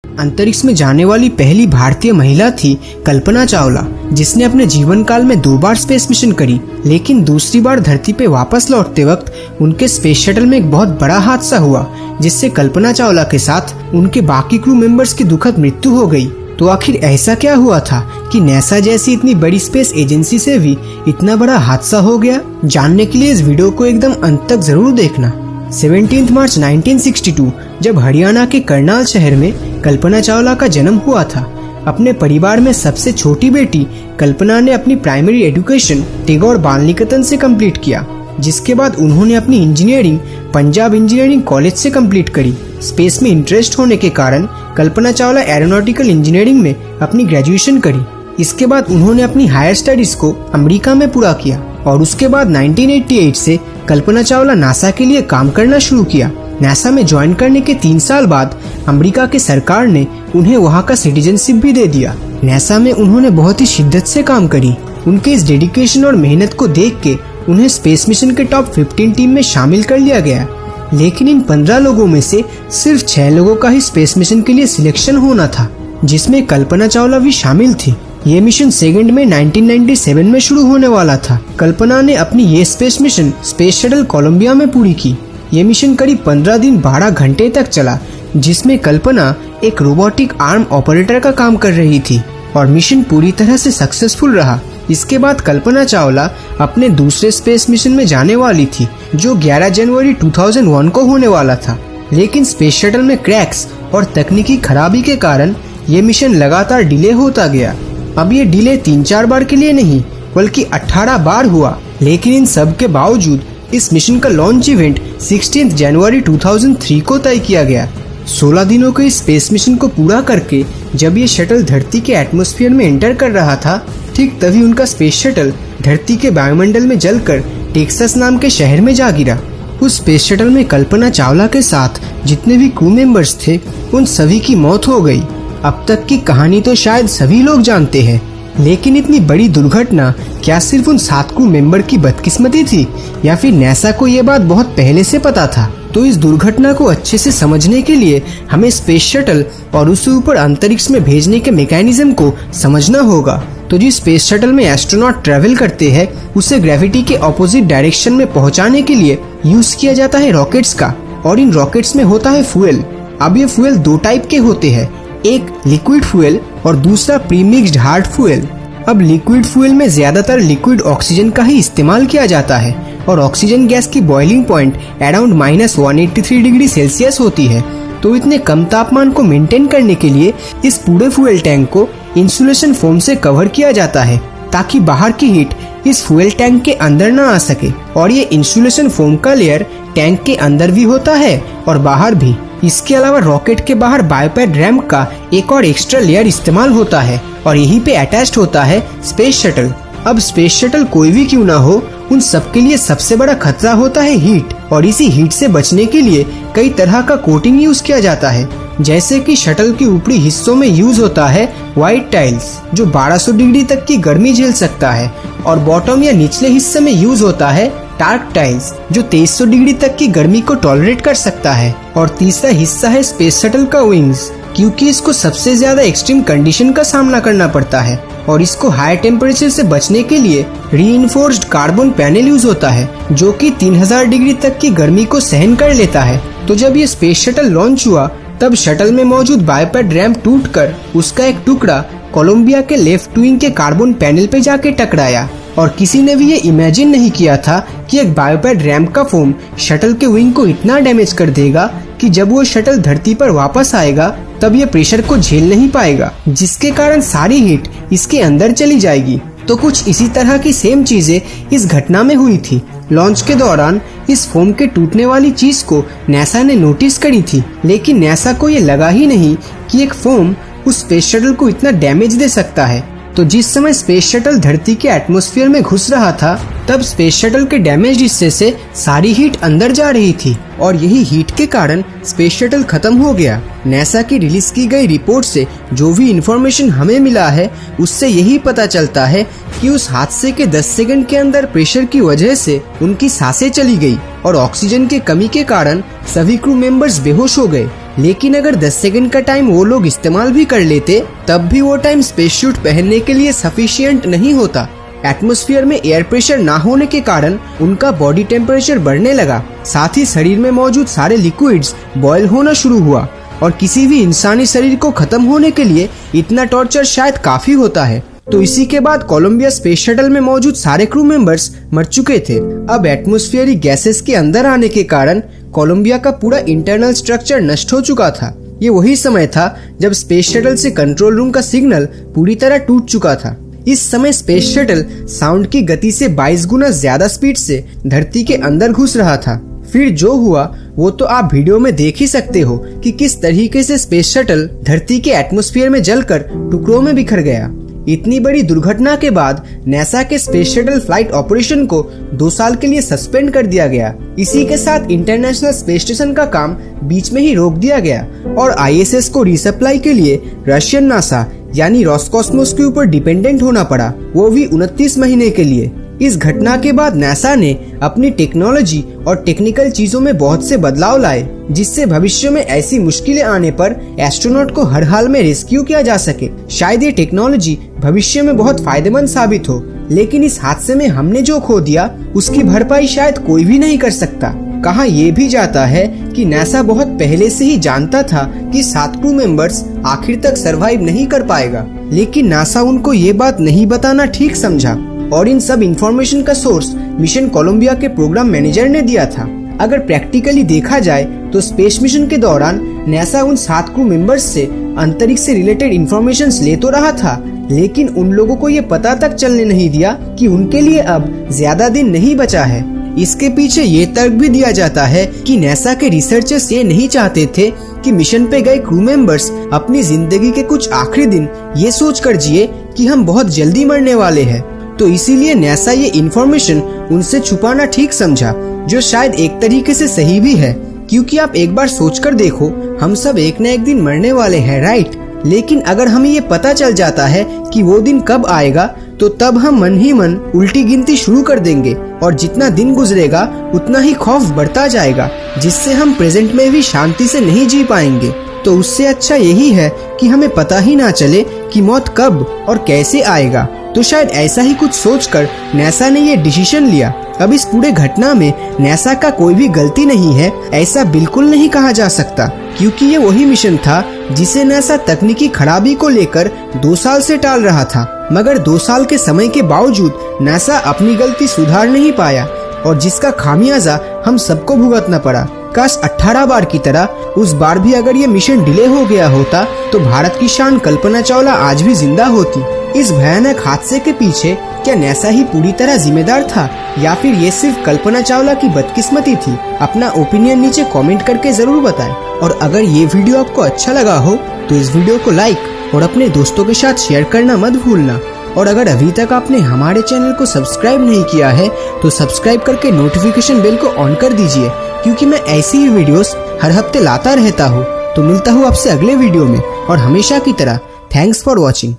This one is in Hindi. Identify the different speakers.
Speaker 1: अंतरिक्ष में जाने वाली पहली भारतीय महिला थी कल्पना चावला, जिसने अपने जीवन काल में 2 बार स्पेस मिशन करी। लेकिन दूसरी बार धरती पे वापस लौटते वक्त उनके स्पेस शटल में एक बहुत बड़ा हादसा हुआ, जिससे कल्पना चावला के साथ उनके बाकी क्रू मेंबर्स की दुखद मृत्यु हो गई। तो आखिर ऐसा क्या हुआ था कि नासा जैसी इतनी बड़ी स्पेस एजेंसी से भी इतना बड़ा हादसा हो गया? जानने के लिए इस वीडियो को एकदम अंत तक जरूर देखना। 17 मार्च 1962 जब हरियाणा के करनाल शहर में कल्पना चावला का जन्म हुआ था। अपने परिवार में सबसे छोटी बेटी कल्पना ने अपनी प्राइमरी एजुकेशन टैगोर बाल निकेतन से कंप्लीट किया, जिसके बाद उन्होंने अपनी इंजीनियरिंग पंजाब इंजीनियरिंग कॉलेज से कंप्लीट करी। स्पेस में इंटरेस्ट होने के कारण कल्पना चावला एरोनॉटिकल इंजीनियरिंग में अपनी ग्रेजुएशन करी। इसके बाद उन्होंने अपनी हायर स्टडीज को अमेरिका में पूरा किया और उसके बाद 1988 से कल्पना चावला नासा के लिए काम करना शुरू किया। नासा में ज्वाइन करने के 3 साल बाद अमेरिका के सरकार ने उन्हें वहां का सिटीजनशिप भी दे दिया। नासा में उन्होंने बहुत ही शिद्दत से काम करी। उनके इस डेडिकेशन और मेहनत को देख के उन्हें स्पेस मिशन के टॉप 15 टीम में शामिल कर लिया गया। लेकिन इन 15 लोगों में से सिर्फ 6 लोगों का ही स्पेस मिशन के लिए सिलेक्शन होना था, जिसमें कल्पना चावला भी शामिल थी। ये मिशन 2 मई 1997 में शुरू होने वाला था। कल्पना ने अपनी ये space mission space shuttle Columbia में पूरी की। ये मिशन करीब 15 दिन 12 घंटे तक चला, जिसमें कल्पना एक रोबोटिक आर्म ऑपरेटर का काम कर रही थी और मिशन पूरी तरह से सक्सेसफुल रहा। इसके बाद कल्पना चावला अपने दूसरे स्पेस मिशन में जाने वाली थी, जो 11 जनवरी 2001 को होने वाला था। लेकिन स्पेस शटल में क्रैक्स और तकनीकी खराबी के कारण ये मिशन लगातार डिले होता गया। अब ये डिले 3-4 बार के लिए नहीं बल्कि 18 बार हुआ। लेकिन इन सब के बावजूद इस मिशन का लॉन्च इवेंट 16 जनवरी 2003 को तय किया गया। 16 दिनों के इस स्पेस मिशन को पूरा करके जब ये शटल धरती के एटमॉस्फेयर में एंटर कर रहा था, ठीक तभी उनका स्पेस शटल धरती के वायुमंडल में जलकर टेक्सास नाम के शहर में जा गिरा। उस स्पेस शटल में कल्पना चावला के साथ जितने भी क्रू मेंबर्स थे, उन सभी की मौत हो गई। अब तक की कहानी तो शायद सभी लोग जानते हैं, लेकिन इतनी बड़ी दुर्घटना क्या सिर्फ उन 7 क्रू मेंबर की बदकिस्मती थी या फिर नासा को ये बात बहुत पहले से पता था? तो इस दुर्घटना को अच्छे से समझने के लिए हमें स्पेस शटल और उसे ऊपर अंतरिक्ष में भेजने के मैकेनिज्म को समझना होगा। तो जिस स्पेस शटल में एस्ट्रोनॉट ट्रेवल करते हैं, उसे ग्रेविटी के ऑपोजिट डायरेक्शन में पहुंचाने के लिए यूज किया जाता है रॉकेट्स का, और इन रॉकेट्स में होता है फ्यूल। अब ये फ्यूल 2 टाइप के होते हैं, एक लिक्विड फ्यूल और दूसरा प्रीमिक्स्ड हार्ड फ्यूल। अब लिक्विड फ्यूल में ज्यादातर लिक्विड ऑक्सीजन का ही इस्तेमाल किया जाता है और ऑक्सीजन गैस की boiling point around -183 degree Celsius होती है। तो इतने कम तापमान को मेंटेन करने के लिए इस पूरे फ्यूल टैंक को इंसुलेशन फोम से कवर किया जाता है, ताकि बाहर की हीट इस फ्यूल टैंक के अंदर न आ सके। और ये इंसुलेशन फोम का लेयर टैंक के अंदर भी होता है और बाहर भी। इसके अलावा रॉकेट के बाहर बायोपैड रैम्प का एक और एक्स्ट्रा लेयर इस्तेमाल होता है और यहीं पे अटैच्ड होता है स्पेस शटल। अब स्पेस शटल कोई भी क्यों ना हो, उन सबके लिए सबसे बड़ा खतरा होता है हीट, और इसी हीट से बचने के लिए कई तरह का कोटिंग यूज किया जाता है। जैसे कि शटल के ऊपरी हिस्सों में यूज होता है व्हाइट टाइल्स, जो 1200 डिग्री तक की गर्मी झेल सकता है, और बॉटम या निचले हिस्से में यूज होता है डार्क टाइल्स, जो 2300 डिग्री तक की गर्मी को टॉलरेट कर सकता है। और तीसरा हिस्सा है स्पेस शटल का विंग्स, क्योंकि इसको सबसे ज्यादा एक्सट्रीम कंडीशन का सामना करना पड़ता है और इसको हाई टेम्परेचर से बचने के लिए रीइंफोर्स्ड कार्बन पैनल यूज होता है, जो कि 3000 डिग्री तक की गर्मी को सहन कर लेता है। तो जब ये स्पेस शटल लॉन्च हुआ, तब शटल में मौजूद बायोपैड रैम्प टूटकर उसका एक टुकड़ा कोलंबिया के लेफ्ट विंग के कार्बन पैनल पे जाके टकराया। और किसी ने भी ये इमेजिन नहीं किया था कि एक बायोपैड रैम्प का फोम शटल के विंग को इतना डैमेज कर देगा कि जब वो शटल धरती पर वापस आएगा तब ये प्रेशर को झेल नहीं पाएगा, जिसके कारण सारी हीट इसके अंदर चली जाएगी। तो कुछ इसी तरह की सेम चीजें इस घटना में हुई थी। लॉन्च के दौरान इस फोम के टूटने वाली चीज को नासा ने नोटिस करी थी, लेकिन नासा को ये लगा ही नहीं कि एक फोम उस स्पेस शटल को इतना डैमेज दे सकता है। तो जिस समय स्पेस शटल धरती के एटमॉस्फेयर में घुस रहा था, तब स्पेस शटल के डैमेज हिस्से से सारी हीट अंदर जा रही थी और यही हीट के कारण स्पेस शटल खत्म हो गया। नासा की रिलीज की गई रिपोर्ट से जो भी इंफॉर्मेशन हमें मिला है, उससे यही पता चलता है कि उस हादसे के 10 सेकंड के अंदर प्रेशर की वजह से उनकी सांसें चली गई और ऑक्सीजन की कमी के कारण सभी क्रू मेंबर्स बेहोश हो गए। लेकिन अगर 10 सेकंड का टाइम वो लोग इस्तेमाल भी कर लेते तब भी वो टाइम स्पेस सूट पहनने के लिए सफिशिएंट नहीं होता। एटमॉस्फेयर में एयर प्रेशर ना होने के कारण उनका बॉडी टेम्परेचर बढ़ने लगा, साथ ही शरीर में मौजूद सारे लिक्विड्स बॉयल होना शुरू हुआ और किसी भी इंसानी शरीर को खत्म होने के लिए इतना टॉर्चर शायद काफी होता है। तो इसी के बाद कोलंबिया स्पेस शटल में मौजूद सारे क्रू मेंबर्स मर चुके थे। अब एटमॉस्फेरिक गैसेस के अंदर आने के कारण कोलंबिया का पूरा इंटरनल स्ट्रक्चर नष्ट हो चुका था। ये वही समय था जब स्पेस शटल से कंट्रोल रूम का सिग्नल पूरी तरह टूट चुका था। इस समय स्पेस शटल साउंड की गति से 22 गुना ज्यादा स्पीड से धरती के अंदर घुस रहा था। फिर जो हुआ वो तो आप वीडियो में देख ही सकते हो कि किस तरीके से स्पेस शटल धरती के एटमॉस्फेयर में जलकर टुकड़ों में बिखर गया। इतनी बड़ी दुर्घटना के बाद नासा के स्पेस शटल फ्लाइट ऑपरेशन को 2 साल के लिए सस्पेंड कर दिया गया। इसी के साथ इंटरनेशनल स्पेस स्टेशन का काम बीच में ही रोक दिया गया और ISS को रिसप्लाई के लिए रशियन नासा यानी रोसकॉस्मोस के ऊपर डिपेंडेंट होना पड़ा, वो भी 29 महीने के लिए। इस घटना के बाद नासा ने अपनी टेक्नोलॉजी और टेक्निकल चीजों में बहुत से बदलाव लाए, जिससे भविष्य में ऐसी मुश्किलें आने पर एस्ट्रोनॉट को हर हाल में रेस्क्यू किया जा सके। शायद ये टेक्नोलॉजी भविष्य में बहुत फायदेमंद साबित हो, लेकिन इस हादसे में हमने जो खो दिया उसकी भरपाई शायद कोई भी नहीं कर सकता। कहा यह भी जाता है कि नासा बहुत पहले से ही जानता था कि 7 क्रू मेंबर्स आखिर तक सरवाइव नहीं कर पाएगा, लेकिन नासा उनको ये बात नहीं बताना ठीक समझा और इन सब इंफॉर्मेशन का सोर्स मिशन कोलंबिया के प्रोग्राम मैनेजर ने दिया था। अगर प्रैक्टिकली देखा जाए तो स्पेस मिशन के दौरान नासा उन 7 क्रू मेंबर्स से अंतरिक्ष से रिलेटेड इंफॉर्मेशन ले तो रहा था, लेकिन उन लोगों को ये पता तक चलने नहीं दिया कि उनके लिए अब ज्यादा दिन नहीं बचा है। इसके पीछे ये तर्क भी दिया जाता है कि नासा के रिसर्चर्स ये नहीं चाहते थे कि मिशन पे गए क्रू मेंबर्स अपनी जिंदगी के कुछ आखिरी दिन ये सोच कर जिए कि हम बहुत जल्दी मरने वाले हैं। तो इसीलिए नासा ये इन्फॉर्मेशन उनसे छुपाना ठीक समझा, जो शायद एक तरीके से सही भी है, क्योंकि आप एक बार सोचकर देखो, हम सब एक न एक दिन मरने वाले हैं, राइट? लेकिन अगर हमें ये पता चल जाता है कि वो दिन कब आएगा तो तब हम मन ही मन उल्टी गिनती शुरू कर देंगे और जितना दिन गुजरेगा उतना ही खौफ बढ़ता जाएगा, जिससे हम प्रेजेंट में भी शांति से नहीं जी पाएंगे। तो उससे अच्छा यही है कि हमें पता ही ना चले कि मौत कब और कैसे आएगा। तो शायद ऐसा ही कुछ सोचकर नासा ने ये डिसीजन लिया। अब इस पूरे घटना में नासा का कोई भी गलती नहीं है, ऐसा बिल्कुल नहीं कहा जा सकता, क्योंकि ये वही मिशन था जिसे नासा तकनीकी खराबी को लेकर 2 साल से टाल रहा था। मगर 2 साल के समय के बावजूद नासा अपनी गलती सुधार नहीं पाया और जिसका खामियाजा हम सबको भुगतना पड़ा। काश 18 बार की तरह उस बार भी अगर ये मिशन डिले हो गया होता तो भारत की शान कल्पना चावला आज भी जिंदा होती। इस भयानक हादसे के पीछे क्या नासा ही पूरी तरह जिम्मेदार था या फिर ये सिर्फ कल्पना चावला की बदकिस्मती थी? अपना ओपिनियन नीचे कमेंट करके जरूर बताएं। और अगर ये वीडियो आपको अच्छा लगा हो तो इस वीडियो को लाइक और अपने दोस्तों के साथ शेयर करना मत भूलना। और अगर अभी तक आपने हमारे चैनल को सब्सक्राइब नहीं किया है तो सब्सक्राइब करके नोटिफिकेशन बेल को ऑन कर दीजिए, क्योंकि मैं ऐसी ही वीडियोस हर हफ्ते लाता रहता हूँ। तो मिलता हूँ आपसे अगले वीडियो में और हमेशा की तरह थैंक्स फॉर वॉचिंग।